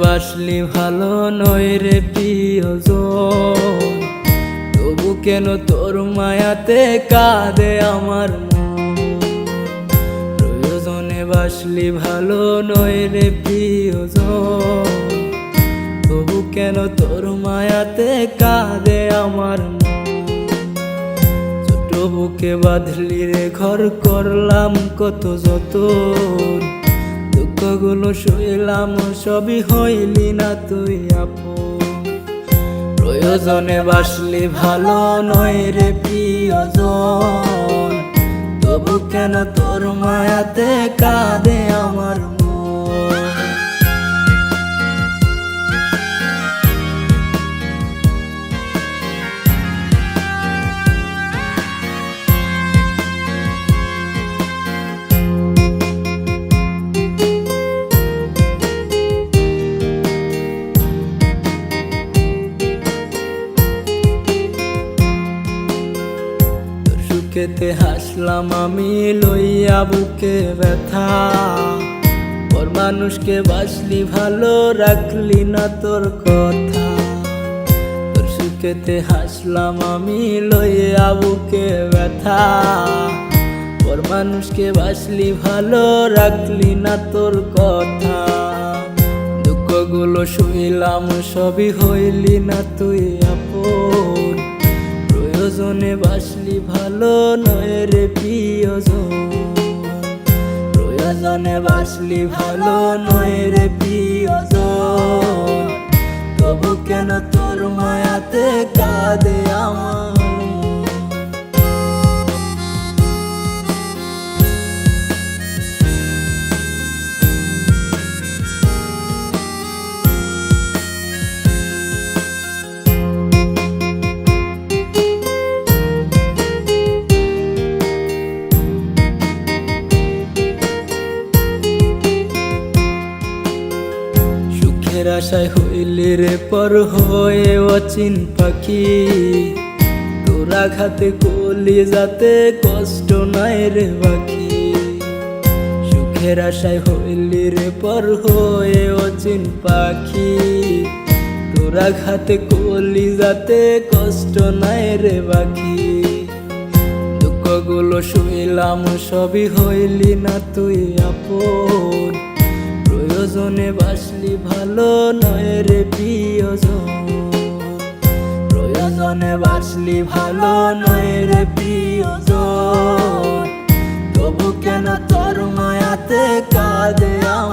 বাসলি ভালো নয় রে প্রিয়জন, তবু কেন তোর মায়াতে কাঁদে আমার মন। প্রয়োজনে বাসলি ভালো নয় রে প্রিয়জন, তবু কেন তোর মায়াতে কাঁদে আমার মন। ছোট বুকে বাঁধলি রে ঘর, করলাম কত যতন, দুঃখগুলো সইলাম সবই হইলি না তুই আপন। প্রয়োজনে বাসলি ভালো নয় রে প্রিয়জন, তবু কেন তোর মায়াতে কাঁদে আমার মন। সুখেতে হাসলাম আমি লইয়া বুকে ব্যথা, পর মানুষকে বাসলি ভালো রাখলি না তোর কথা। তোর সুখেতে হাসলাম আমি লইয়া বুকে ব্যথা, পর মানুষকে বাসলি ভালো রাখলি না তোর কথা। দুঃখগুলো সইলাম সবই হইলি না তুই আপন। প্রয়োজনে বাসলি ভালো নয় রে প্রিয়জন, প্রয়োজনে বাসলি ভালো নয় রে প্রিয়জন, তবু কেন তোর মায়াতে কাঁদে আমার। আশায় হইলি রে পর হয়ে অচিন পাখি, তোরা খাতে কলি যাতে কষ্ট নাই রে বাকি। সুখের আশায় হইলি রে পর হয়ে অচিন পাখি, তোরা খাতে কলি যাতে কষ্ট নাই রে বাকি। দুঃখগুলো সইলাম সবই হইলি না তুই আপন। প্রয়োজনে বাসলি ভালো নয় রে প্রিয়জন, প্রয়োজনে বাসলি ভালো নয় রে প্রিয়জন, তবু কেন তোর মায়াতে কাঁদে আমার।